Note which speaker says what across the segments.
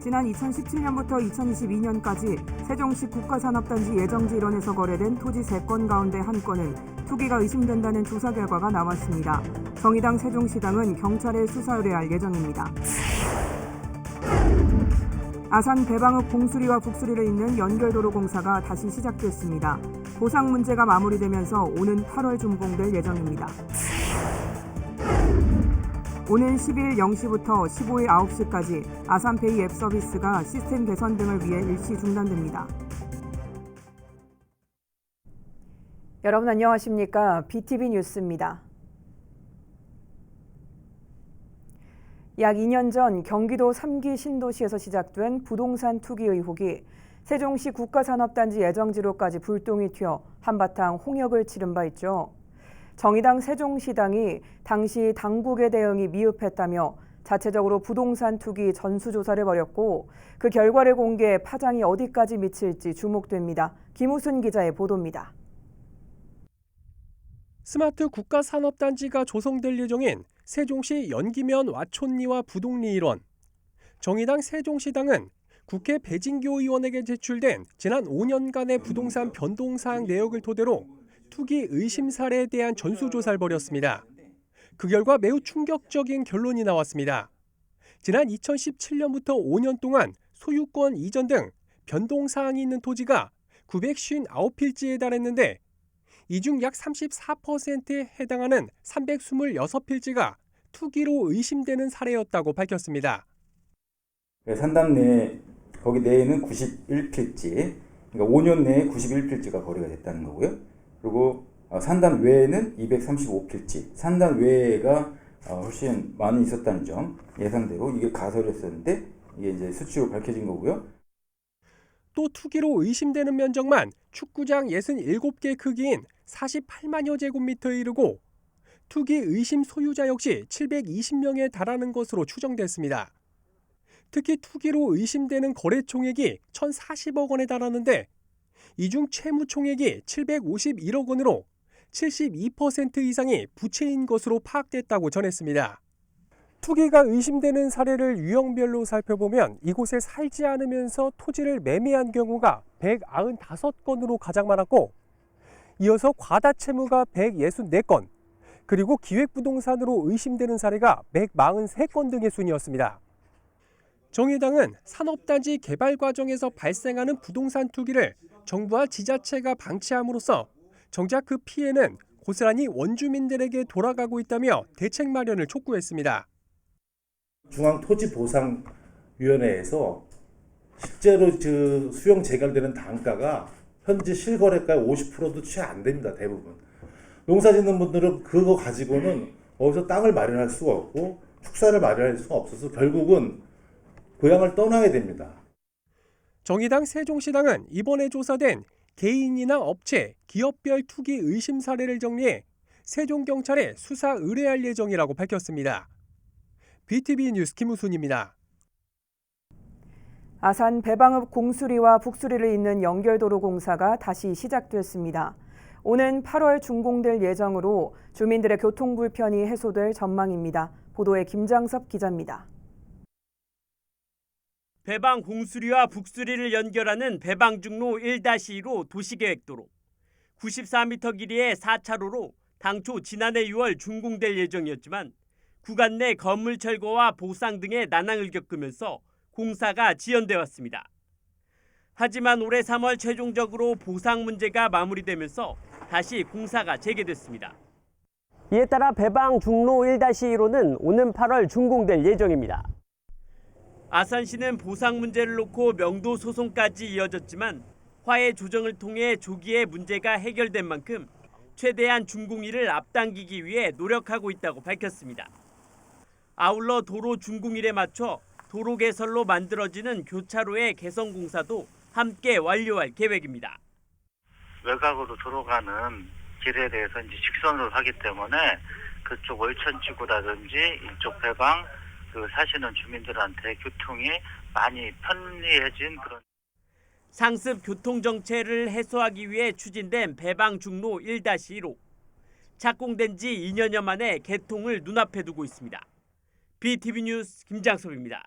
Speaker 1: 지난 2017년부터 2022년까지 세종시 국가산업단지 예정지 일원에서 거래된 토지 3건 가운데 1건은 투기가 의심된다는 조사 결과가 나왔습니다. 정의당 세종시당은 경찰에 수사 의뢰할 예정입니다. 아산 배방읍 공수리와 북수리를 잇는 연결도로 공사가 다시 시작됐습니다. 보상 문제가 마무리되면서 오는 8월 준공될 예정입니다. 오는 10일 0시부터 15일 9시까지 아산페이 앱 서비스가 시스템 개선 등을 위해 일시 중단됩니다. 여러분 안녕하십니까? BTV 뉴스입니다. 약 2년 전 경기도 3기 신도시에서 시작된 부동산 투기 의혹이 세종시 국가산업단지 예정지로까지 불똥이 튀어 한바탕 홍역을 치른 바 있죠. 정의당 세종시당이 당시 당국의 대응이 미흡했다며 자체적으로 부동산 투기 전수조사를 벌였고 그 결과를 공개해 파장이 어디까지 미칠지 주목됩니다. 김우순 기자의 보도입니다.
Speaker 2: 스마트 국가산업단지가 조성될 예정인 세종시 연기면 와촌리와 부동리 일원. 정의당 세종시당은 국회 배진교 의원에게 제출된 지난 5년간의 부동산 변동사항 내역을 토대로 투기 의심 사례에 대한 전수조사를 벌였습니다. 그 결과 매우 충격적인 결론이 나왔습니다. 지난 2017년부터 5년 동안 소유권 이전 등 변동사항이 있는 토지가 959필지에 달했는데 이 중 약 34%에 해당하는 326필지가 투기로 의심되는 사례였다고 밝혔습니다.
Speaker 3: 산담 내 거기 내에는 91필지, 그러니까 5년 내에 91필지가 거래가 됐다는 거고요. 그리고 산단 외에는 235필지, 산단 외가 훨씬 많이 있었다는 점, 예상대로 이게 가설이었었는데 이게 이제 수치로 밝혀진 거고요.
Speaker 2: 또 투기로 의심되는 면적만 축구장 67개 크기인 48만여 제곱미터에 이르고 투기 의심 소유자 역시 720명에 달하는 것으로 추정됐습니다. 특히 투기로 의심되는 거래총액이 1,040억 원에 달하는데 이 중 채무총액이 751억 원으로 72% 이상이 부채인 것으로 파악됐다고 전했습니다. 투기가 의심되는 사례를 유형별로 살펴보면 이곳에 살지 않으면서 토지를 매매한 경우가 195건으로 가장 많았고 이어서 과다채무가 164건, 그리고 기획부동산으로 의심되는 사례가 143건 등의 순이었습니다. 정의당은 산업단지 개발 과정에서 발생하는 부동산 투기를 정부와 지자체가 방치함으로써 정작 그 피해는 고스란히 원주민들에게 돌아가고 있다며 대책 마련을 촉구했습니다.
Speaker 4: 중앙토지보상위원회에서 실제로 수용 재결되는 단가가 현재 실거래가의 50%도 채 안 됩니다. 대부분. 농사 짓는 분들은 그거 가지고는 어디서 땅을 마련할 수가 없고 축사를 마련할 수가 없어서 결국은 고향을 떠나야 됩니다.
Speaker 2: 정의당 세종시당은 이번에 조사된 개인이나 업체, 기업별 투기 의심 사례를 정리해 세종경찰에 수사 의뢰할 예정이라고 밝혔습니다. BTV 뉴스 김우순입니다.
Speaker 1: 아산 배방읍 공수리와 북수리를 잇는 연결도로 공사가 다시 시작됐습니다. 오는 8월 준공될 예정으로 주민들의 교통 불편이 해소될 전망입니다. 보도에 김장섭 기자입니다.
Speaker 5: 배방 공수리와 북수리를 연결하는 배방중로 1-2로 도시계획도로 94m 길이의 4차로로 당초 지난해 6월 준공될 예정이었지만 구간 내 건물 철거와 보상 등의 난항을 겪으면서 공사가 지연돼 왔습니다. 하지만 올해 3월 최종적으로 보상 문제가 마무리되면서 다시 공사가 재개됐습니다.
Speaker 6: 이에 따라 배방 중로 1-2로는 오는 8월 준공될 예정입니다.
Speaker 5: 아산시는 보상 문제를 놓고 명도 소송까지 이어졌지만 화해 조정을 통해 조기에 문제가 해결된 만큼 최대한 준공일을 앞당기기 위해 노력하고 있다고 밝혔습니다. 아울러 도로 준공일에 맞춰 도로 개설로 만들어지는 교차로의 개선 공사도 함께 완료할 계획입니다.
Speaker 7: 외곽으로 들어가는 길에 대해서 이제 직선으로 하기 때문에 그쪽 월천지구라든지 이쪽 배방 사시는 주민들한테 교통이 많이 편리해진 그런.
Speaker 5: 상습 교통 정체를 해소하기 위해 추진된 배방 중로 1-1호. 착공된 지 2년여 만에 개통을 눈앞에 두고 있습니다. BTV 뉴스 김장섭입니다.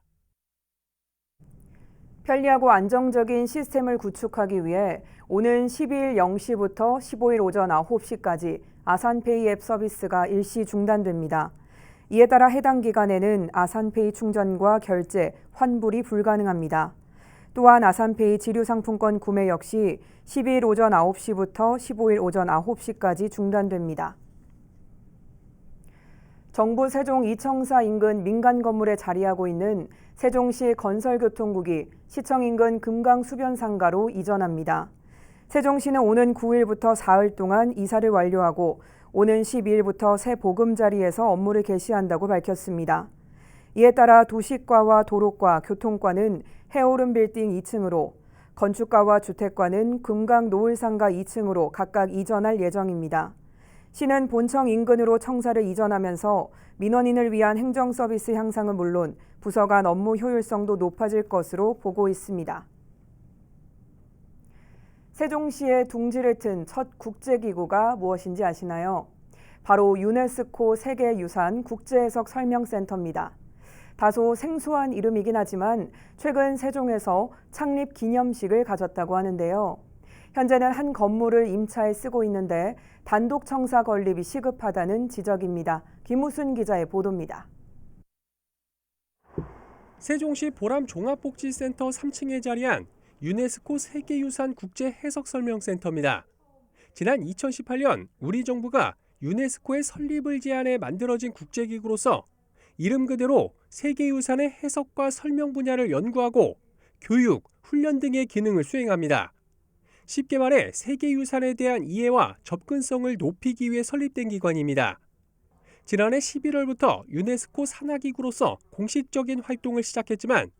Speaker 1: 편리하고 안정적인 시스템을 구축하기 위해 오는 12일 0시부터 15일 오전 9시까지 아산페이 앱 서비스가 일시 중단됩니다. 이에 따라 해당 기간에는 아산페이 충전과 결제, 환불이 불가능합니다. 또한 아산페이 지류상품권 구매 역시 12일 오전 9시부터 15일 오전 9시까지 중단됩니다. 정부 세종 이청사 인근 민간 건물에 자리하고 있는 세종시 건설교통국이 시청 인근 금강수변상가로 이전합니다. 세종시는 오는 9일부터 사흘 동안 이사를 완료하고 오는 12일부터 새 보금자리에서 업무를 개시한다고 밝혔습니다. 이에 따라 도시과와 도로과, 교통과는 해오름 빌딩 2층으로, 건축과와 주택과는 금강 노을상가 2층으로 각각 이전할 예정입니다. 시는 본청 인근으로 청사를 이전하면서 민원인을 위한 행정 서비스 향상은 물론 부서 간 업무 효율성도 높아질 것으로 보고 있습니다. 세종시의 둥지를 튼 첫 국제기구가 무엇인지 아시나요? 바로 유네스코 세계유산 국제해석설명센터입니다. 다소 생소한 이름이긴 하지만 최근 세종에서 창립 기념식을 가졌다고 하는데요. 현재는 한 건물을 임차해 쓰고 있는데 단독 청사 건립이 시급하다는 지적입니다. 김우순 기자의 보도입니다.
Speaker 2: 세종시 보람 종합복지센터 3층에 자리한 유네스코 세계유산 국제해석설명센터입니다. 지난 2018년 우리 정부가 유네스코의 설립을 제안해 만들어진 국제기구로서 이름 그대로 세계유산의 해석과 설명 분야를 연구하고 교육, 훈련 등의 기능을 수행합니다. 쉽게 말해 세계유산에 대한 이해와 접근성을 높이기 위해 설립된 기관입니다. 지난해 11월부터 유네스코 산하기구로서 공식적인 활동을 시작했지만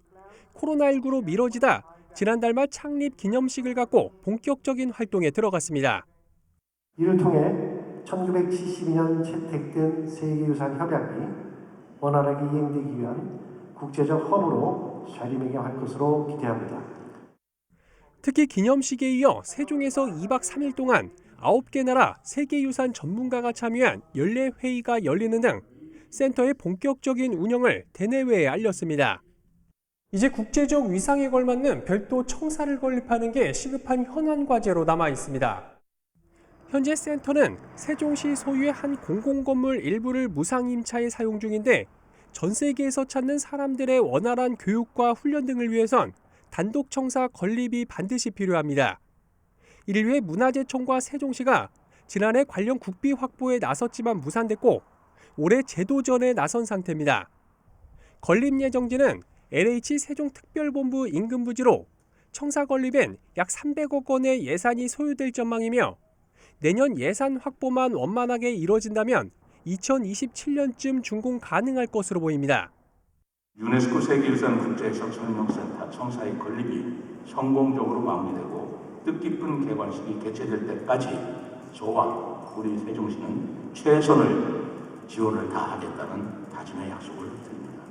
Speaker 2: 코로나19로 미뤄지다 지난달 말 창립 기념식을 갖고 본격적인 활동에 들어갔습니다.
Speaker 8: 이를 통해 1972년 채택된 세계유산 협약이 원활하게 이행되기 위한 국제적 허브로 자리매김할 것으로 기대합니다.
Speaker 2: 특히 기념식에 이어 세종에서 2박 3일 동안 9개 나라 세계유산 전문가가 참여한 연례 회의가 열리는 등 센터의 본격적인 운영을 대내외에 알렸습니다. 이제 국제적 위상에 걸맞는 별도 청사를 건립하는 게 시급한 현안 과제로 남아 있습니다. 현재 센터는 세종시 소유의 한 공공건물 일부를 무상 임차에 사용 중인데 전 세계에서 찾는 사람들의 원활한 교육과 훈련 등을 위해선 단독 청사 건립이 반드시 필요합니다. 이를 위해 문화재청과 세종시가 지난해 관련 국비 확보에 나섰지만 무산됐고 올해 제도전에 나선 상태입니다. 건립 예정지는 LH 세종특별본부 인근 부지로 청사 건립엔 약 300억 원의 예산이 소요될 전망이며 내년 예산 확보만 원만하게 이뤄진다면 2027년쯤 준공 가능할 것으로 보입니다.
Speaker 9: 유네스코 세계유산 국제해석설명센터 청사의 건립이 성공적으로 마무리되고 뜻깊은 개관식이 개최될 때까지 저와 우리 세종시는 최선을 지원을 다하겠다는 다짐의 약속을 드립니다.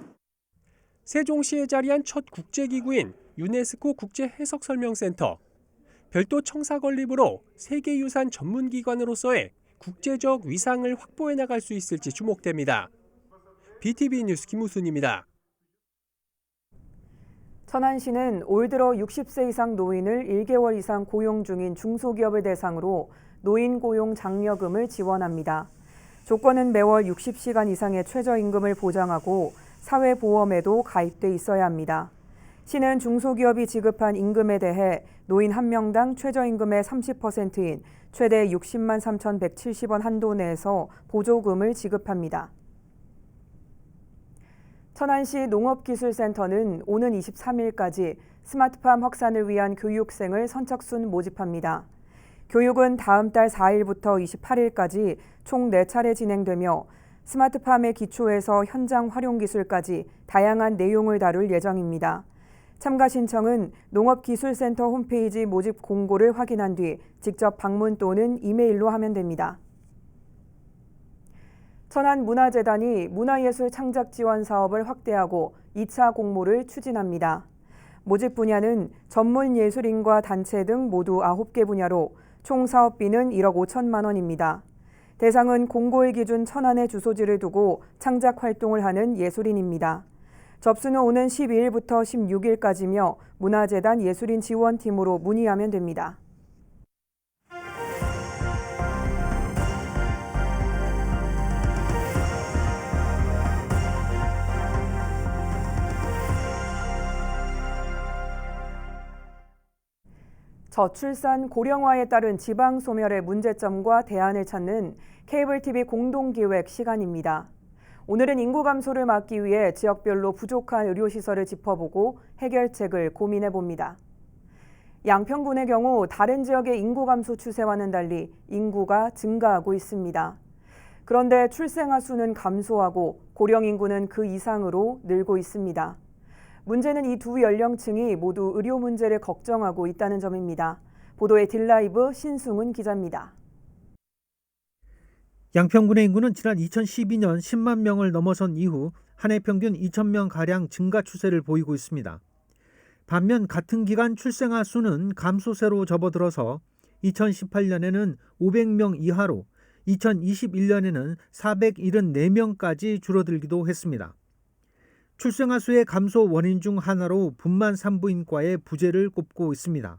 Speaker 2: 세종시에 자리한 첫 국제기구인 유네스코 국제해석설명센터. 별도 청사 건립으로 세계유산 전문기관으로서의 국제적 위상을 확보해 나갈 수 있을지 주목됩니다. BTV 뉴스 김우순입니다.
Speaker 1: 천안시는 올 들어 60세 이상 노인을 1개월 이상 고용 중인 중소기업을 대상으로 노인 고용 장려금을 지원합니다. 조건은 매월 60시간 이상의 최저임금을 보장하고 사회보험에도 가입돼 있어야 합니다. 시는 중소기업이 지급한 임금에 대해 노인 1명당 최저임금의 30%인 최대 60만 3,170원 한도 내에서 보조금을 지급합니다. 천안시 농업기술센터는 오는 23일까지 스마트팜 확산을 위한 교육생을 선착순 모집합니다. 교육은 다음 달 4일부터 28일까지 총 4차례 진행되며 스마트팜의 기초에서 현장 활용 기술까지 다양한 내용을 다룰 예정입니다. 참가 신청은 농업기술센터 홈페이지 모집 공고를 확인한 뒤 직접 방문 또는 이메일로 하면 됩니다. 천안문화재단이 문화예술 창작 지원 사업을 확대하고 2차 공모를 추진합니다. 모집 분야는 전문 예술인과 단체 등 모두 9개 분야로 총 사업비는 1억 5천만 원입니다. 대상은 공고일 기준 천안에 주소지를 두고 창작 활동을 하는 예술인입니다. 접수는 오는 12일부터 16일까지며 문화재단 예술인 지원팀으로 문의하면 됩니다. 저출산 고령화에 따른 지방 소멸의 문제점과 대안을 찾는 케이블 TV 공동기획 시간입니다. 오늘은 인구 감소를 막기 위해 지역별로 부족한 의료시설을 짚어보고 해결책을 고민해봅니다. 양평군의 경우 다른 지역의 인구 감소 추세와는 달리 인구가 증가하고 있습니다. 그런데 출생아 수는 감소하고 고령 인구는 그 이상으로 늘고 있습니다. 문제는 이 두 연령층이 모두 의료 문제를 걱정하고 있다는 점입니다. 보도에 딜라이브 신승훈 기자입니다.
Speaker 10: 양평군의 인구는 지난 2012년 10만 명을 넘어선 이후 한 해 평균 2,000명가량 증가 추세를 보이고 있습니다. 반면 같은 기간 출생아 수는 감소세로 접어들어서 2018년에는 500명 이하로 2021년에는 474명까지 줄어들기도 했습니다. 출생아 수의 감소 원인 중 하나로 분만 산부인과의 부재를 꼽고 있습니다.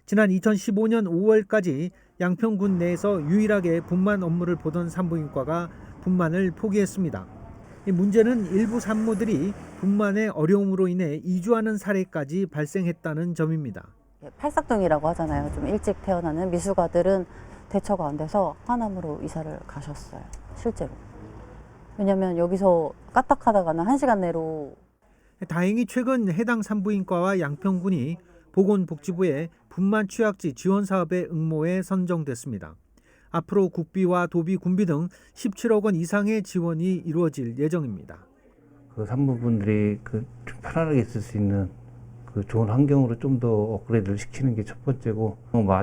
Speaker 10: 지난 2015년 5월까지 양평군 내에서 유일하게 분만 업무를 보던 산부인과가 분만을 포기했습니다. 이 문제는 일부 산모들이 분만의 어려움으로 인해 이주하는 사례까지 발생했다는 점입니다.
Speaker 11: 팔삭둥이라고 하잖아요. 좀 일찍 태어나는 미숙아들은 대처가 안 돼서 하남으로 이사를 가셨어요. 실제로. 왜냐면 여기서 까딱하다가는 1시간 내로.
Speaker 10: 다행히 최근 해당 산부인과와 양평군이 보건복지부의 분만 취약지 지원 사업의 응모에 선정됐습니다. 앞으로 국비와 도비, 군비 등 17억 원 이상의 지원이 이루어질 예정입니다.
Speaker 12: 그 산모분들이 좀 편안하게 있을 수 있는 그 좋은 환경으로 좀 더 업그레이드를 시키는 게 첫 번째고,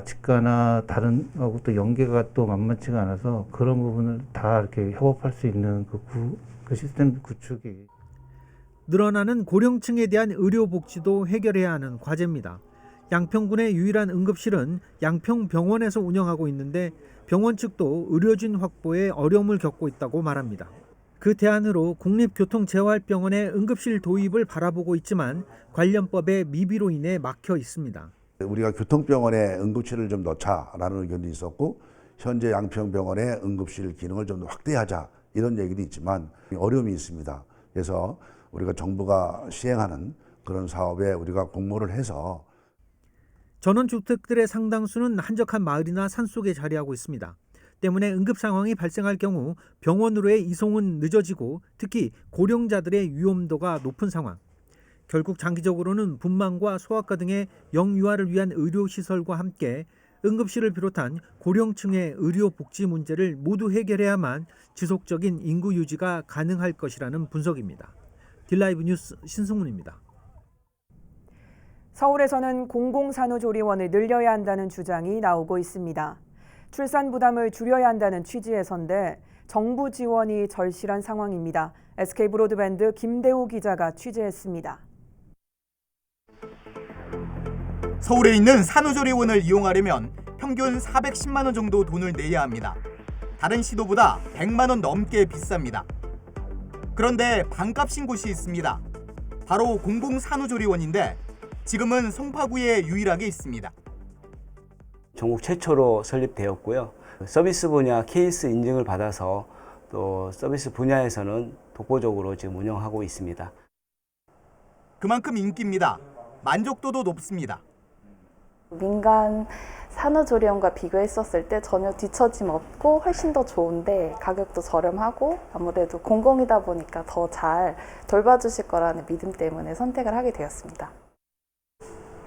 Speaker 12: 치과나 다른 하고 또 연계가 또 만만치가 않아서 그런 부분을 다 이렇게 협업할 수 있는 그 시스템 구축이.
Speaker 10: 늘어나는 고령층에 대한 의료 복지도 해결해야 하는 과제입니다. 양평군의 유일한 응급실은 양평병원에서 운영하고 있는데 병원 측도 의료진 확보에 어려움을 겪고 있다고 말합니다. 그 대안으로 국립교통재활병원의 응급실 도입을 바라보고 있지만 관련법의 미비로 인해 막혀 있습니다.
Speaker 13: 우리가 교통병원에 응급실을 좀 넣자라는 의견도 있었고, 현재 양평병원의 응급실 기능을 좀 확대하자 이런 얘기도 있지만 어려움이 있습니다. 그래서 우리가 정부가 시행하는 그런 사업에 우리가 공모를 해서.
Speaker 10: 전원주택들의 상당수는 한적한 마을이나 산속에 자리하고 있습니다. 때문에 응급 상황이 발생할 경우 병원으로의 이송은 늦어지고 특히 고령자들의 위험도가 높은 상황. 결국 장기적으로는 분만과 소아과 등의 영유아를 위한 의료시설과 함께 응급실을 비롯한 고령층의 의료 복지 문제를 모두 해결해야만 지속적인 인구 유지가 가능할 것이라는 분석입니다. 딜라이브 뉴스 신승훈입니다.
Speaker 1: 서울에서는 공공산후조리원을 늘려야 한다는 주장이 나오고 있습니다. 출산 부담을 줄여야 한다는 취지에서인데 정부 지원이 절실한 상황입니다. SK브로드밴드 김대우 기자가 취재했습니다.
Speaker 14: 서울에 있는 산후조리원을 이용하려면 평균 410만 원 정도 돈을 내야 합니다. 다른 시도보다 100만 원 넘게 비쌉니다. 그런데 반값인 곳이 있습니다. 바로 공공산후조리원인데 지금은 송파구에 유일하게 있습니다.
Speaker 15: 전국 최초로 설립되었고요. 서비스 분야 KS 인증을 받아서 또 서비스 분야에서는 독보적으로 지금 운영하고 있습니다.
Speaker 14: 그만큼 인기입니다. 만족도도 높습니다.
Speaker 16: 민간 산후조리원과 비교했었을 때 전혀 뒤처짐 없고 훨씬 더 좋은데 가격도 저렴하고 아무래도 공공이다 보니까 더 잘 돌봐주실 거라는 믿음 때문에 선택을 하게 되었습니다.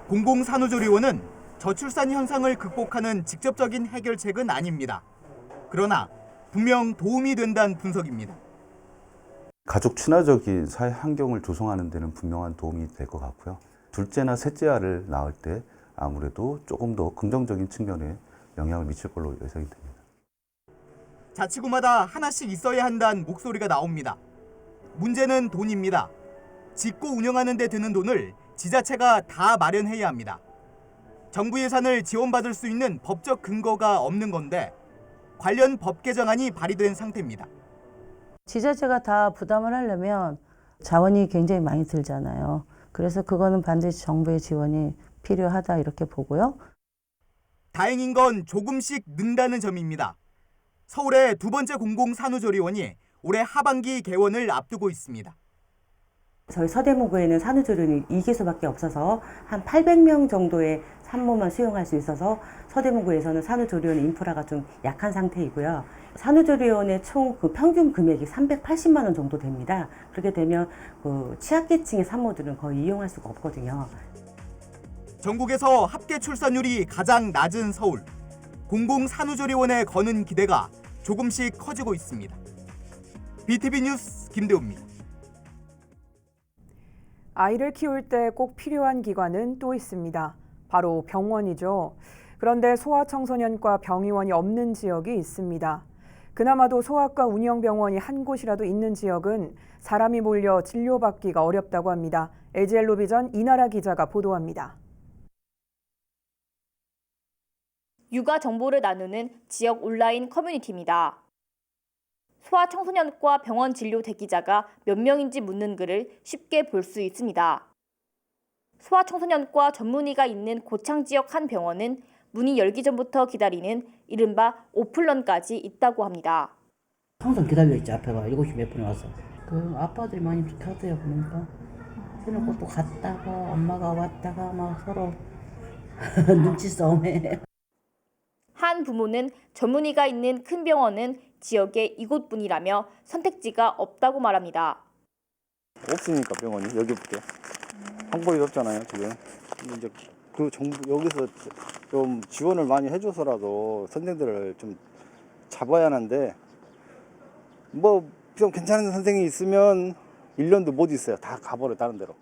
Speaker 14: 공공산후조리원은 저출산 현상을 극복하는 직접적인 해결책은 아닙니다. 그러나 분명 도움이 된다는 분석입니다.
Speaker 17: 가족 친화적인 사회 환경을 조성하는 데는 분명한 도움이 될 것 같고요. 둘째나 셋째 아를 낳을 때 아무래도 조금 더 긍정적인 측면에 영향을 미칠 걸로 예상이 됩니다.
Speaker 14: 자치구마다 하나씩 있어야 한다는 목소리가 나옵니다. 문제는 돈입니다. 짓고 운영하는 데 드는 돈을 지자체가 다 마련해야 합니다. 정부 예산을 지원받을 수 있는 법적 근거가 없는 건데 관련 법 개정안이 발의된 상태입니다.
Speaker 11: 지자체가 다 부담을 하려면 자원이 굉장히 많이 들잖아요. 그래서 그거는 반드시 정부의 지원이 필요하다 이렇게 보고요.
Speaker 14: 다행인 건 조금씩 는다는 점입니다. 서울의 두 번째 공공산후조리원이 올해 하반기 개원을 앞두고 있습니다.
Speaker 18: 저희 서대문구에는 산후조리원이 2개소밖에 없어서 한 800명 정도의 산모만 수용할 수 있어서 서대문구에서는 산후조리원 인프라가 좀 약한 상태이고요. 산후조리원의 총 그 평균 금액이 380만 원 정도 됩니다. 그렇게 되면 그 취약계층의 산모들은 거의 이용할 수가 없거든요.
Speaker 14: 전국에서 합계 출산율이 가장 낮은 서울. 공공산후조리원에 거는 기대가 조금씩 커지고 있습니다. BTV 뉴스 김대우입니다.
Speaker 1: 아이를 키울 때 꼭 필요한 기관은 또 있습니다. 바로 병원이죠. 그런데 소아청소년과 병의원이 없는 지역이 있습니다. 그나마도 소아과 운영병원이 한 곳이라도 있는 지역은 사람이 몰려 진료받기가 어렵다고 합니다. LG엘로비전 이나라 기자가 보도합니다.
Speaker 19: 육아 정보를 나누는 지역 온라인 커뮤니티입니다. 소아청소년과 병원 진료 대기자가 몇 명인지 묻는 글을 쉽게 볼 수 있습니다. 소아청소년과 전문의가 있는 고창 지역 한 병원은 문이 열기 전부터 기다리는 이른바 오픈런까지 있다고 합니다.
Speaker 20: 항상 기다려있지. 앞에가 7시 몇 분에 와서. 그 아빠들이 많이 붙어서요. 보니까 해놓고 또 갔다가 엄마가 왔다가 막 서로 눈치 싸움에.
Speaker 19: 한 부모는 전문의가 있는 큰 병원은 지역에 이곳뿐이라며 선택지가 없다고 말합니다.
Speaker 21: 없으니까 병원이 여기밖에 방법이 없잖아요 지금. 이제 그 정부 여기서 좀 지원을 많이 해줘서라도 선생들을 좀 잡아야 하는데 뭐 좀 괜찮은 선생이 있으면 1년도 못 있어요. 다 가버려 다른 데로.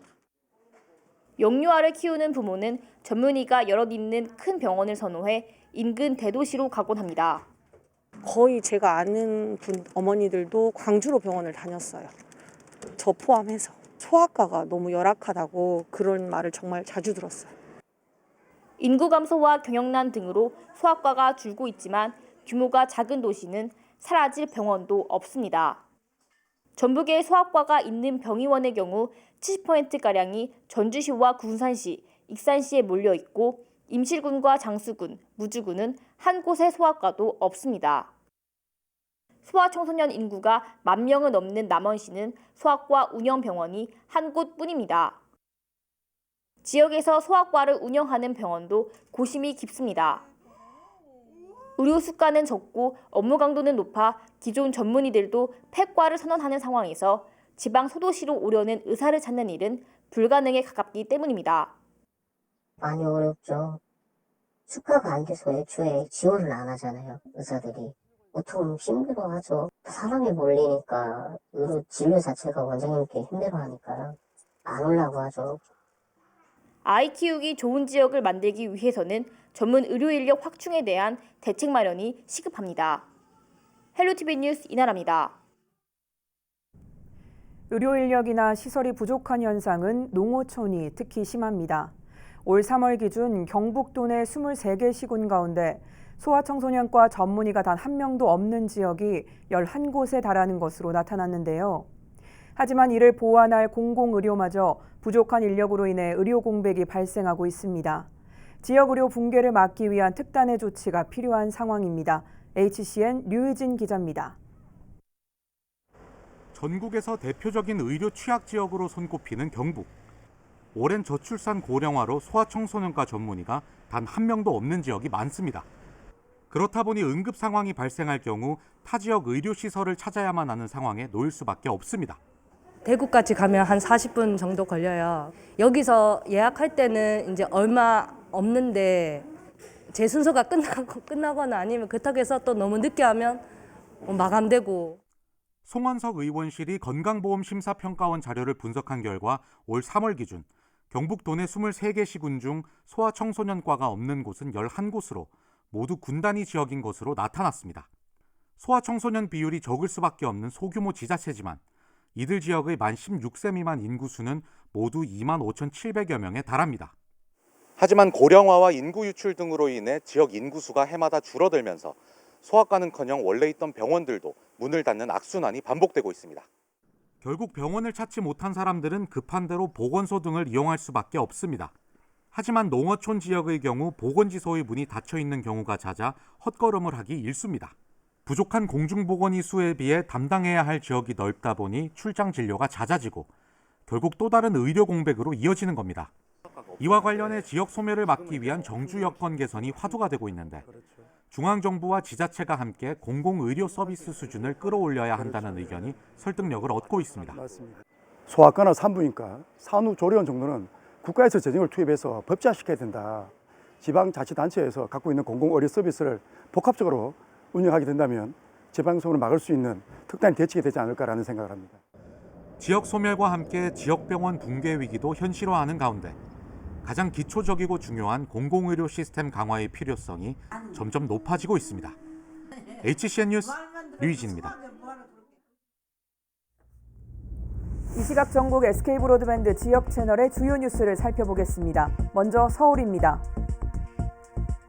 Speaker 19: 영유아를 키우는 부모는 전문의가 여럿 있는 큰 병원을 선호해 인근 대도시로 가곤 합니다.
Speaker 22: 거의 제가 아는 어머니들도 광주로 병원을 다녔어요. 저 포함해서. 소아과가 너무 열악하다고 그런 말을 정말 자주 들었어요.
Speaker 19: 인구 감소와 경영난 등으로 소아과가 줄고 있지만 규모가 작은 도시는 사라질 병원도 없습니다. 전북에 소아과가 있는 병의원의 경우 70%가량이 전주시와 군산시, 익산시에 몰려 있고 임실군과 장수군, 무주군은 한 곳의 소아과도 없습니다. 소아청소년 인구가 10,000명은 넘는 남원시는 소아과 운영병원이 한 곳뿐입니다. 지역에서 소아과를 운영하는 병원도 고심이 깊습니다. 의료 수가는 적고 업무 강도는 높아 기존 전문의들도 폐과를 선언하는 상황에서 지방 소도시로 오려는 의사를 찾는 일은 불가능에 가깝기 때문입니다.
Speaker 23: 많이 어렵죠. 수가가 안 돼서 애초에 지원을 안 하잖아요, 의사들이. 보통 힘들어하죠. 사람이 몰리니까 의료 진료 자체가 원장님께 힘들어하니까요. 안 오려고 하죠.
Speaker 19: 아이 키우기 좋은 지역을 만들기 위해서는 전문 의료 인력 확충에 대한 대책 마련이 시급합니다. 헬로티비 뉴스 이나라입니다.
Speaker 1: 의료 인력이나 시설이 부족한 현상은 농어촌이 특히 심합니다. 올 3월 기준 경북도 내 23개 시군 가운데 소아청소년과 전문의가 단 한 명도 없는 지역이 11곳에 달하는 것으로 나타났는데요. 하지만 이를 보완할 공공의료마저 부족한 인력으로 인해 의료 공백이 발생하고 있습니다. 지역 의료 붕괴를 막기 위한 특단의 조치가 필요한 상황입니다. HCN 류희진 기자입니다.
Speaker 24: 전국에서 대표적인 의료 취약 지역으로 손꼽히는 경북. 오랜 저출산 고령화로 소아청소년과 전문의가 단 한 명도 없는 지역이 많습니다. 그렇다 보니 응급 상황이 발생할 경우 타 지역 의료시설을 찾아야만 하는 상황에 놓일 수밖에 없습니다.
Speaker 25: 대구까지 가면 한 40분 정도 걸려요. 여기서 예약할 때는 이제 얼마 없는데 제 순서가 끝나거나 아니면 그렇다고 해서 또 너무 늦게 하면 마감되고.
Speaker 24: 송원석 의원실이 건강보험심사평가원 자료를 분석한 결과 올 3월 기준 경북 도내 23개 시군 중 소아청소년과가 없는 곳은 11곳으로 모두 군단위 지역인 것으로 나타났습니다. 소아청소년 비율이 적을 수밖에 없는 소규모 지자체지만 이들 지역의 만 16세 미만 인구수는 모두 25,700여 명에 달합니다.
Speaker 26: 하지만 고령화와 인구 유출 등으로 인해 지역 인구수가 해마다 줄어들면서 소아과는커녕 원래 있던 병원들도 문을 닫는 악순환이 반복되고 있습니다.
Speaker 24: 결국 병원을 찾지 못한 사람들은 급한 대로 보건소 등을 이용할 수밖에 없습니다. 하지만 농어촌 지역의 경우 보건지소의 문이 닫혀 있는 경우가 잦아 헛걸음을 하기 일쑤입니다. 부족한 공중보건의 수에 비해 담당해야 할 지역이 넓다 보니 출장 진료가 잦아지고 결국 또 다른 의료 공백으로 이어지는 겁니다. 이와 관련해 지역 소멸을 막기 위한 정주 여건 개선이 화두가 되고 있는데 중앙정부와 지자체가 함께 공공의료 서비스 수준을 끌어올려야 한다는 의견이 설득력을 얻고 있습니다.
Speaker 3: 소아과나 산부인과, 산후조리원 정도는 국가에서 재정을 투입해서 법제화시켜야 된다. 지방자치단체에서 갖고 있는 공공의료 서비스를 복합적으로 운영하게 된다면 재방송을 막을 수 있는 특단의 대책이 되지 않을까라는 생각을 합니다.
Speaker 24: 지역 소멸과 함께 지역병원 붕괴 위기도 현실화하는 가운데 가장 기초적이고 중요한 공공의료 시스템 강화의 필요성이 점점 높아지고 있습니다. HCN 뉴스 류희진입니다.
Speaker 1: 이 시각 전국 SK 브로드밴드 지역 채널의 주요 뉴스를 살펴보겠습니다. 먼저 서울입니다.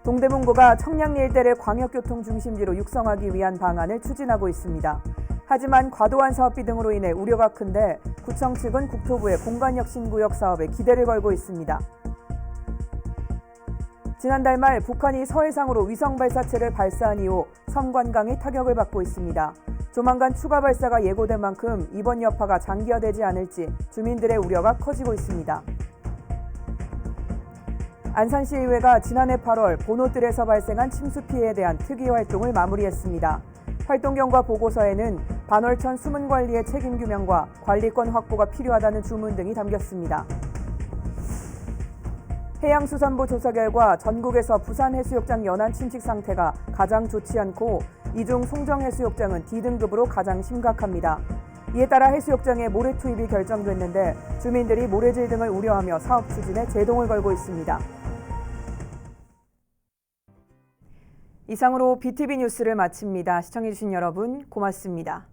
Speaker 1: 동대문구가 청량리 일대를 광역교통 중심지로 육성하기 위한 방안을 추진하고 있습니다. 하지만 과도한 사업비 등으로 인해 우려가 큰데 구청 측은 국토부의 공간역 신구역 사업에 기대를 걸고 있습니다. 지난달 말 북한이 서해상으로 위성 발사체를 발사한 이후 섬관강이 타격을 받고 있습니다. 조만간 추가 발사가 예고된 만큼 이번 여파가 장기화되지 않을지 주민들의 우려가 커지고 있습니다. 안산시의회가 지난해 8월 본호뜰에서 발생한 침수 피해에 대한 특위 활동을 마무리했습니다. 활동 경과 보고서에는 반월천 수문 관리의 책임 규명과 관리권 확보가 필요하다는 주문 등이 담겼습니다. 해양수산부 조사 결과 전국에서 부산해수욕장 연안 침식 상태가 가장 좋지 않고 이 중 송정해수욕장은 D등급으로 가장 심각합니다. 이에 따라 해수욕장에 모래 투입이 결정됐는데 주민들이 모래질 등을 우려하며 사업 추진에 제동을 걸고 있습니다. 이상으로 BTV 뉴스를 마칩니다. 시청해주신 여러분 고맙습니다.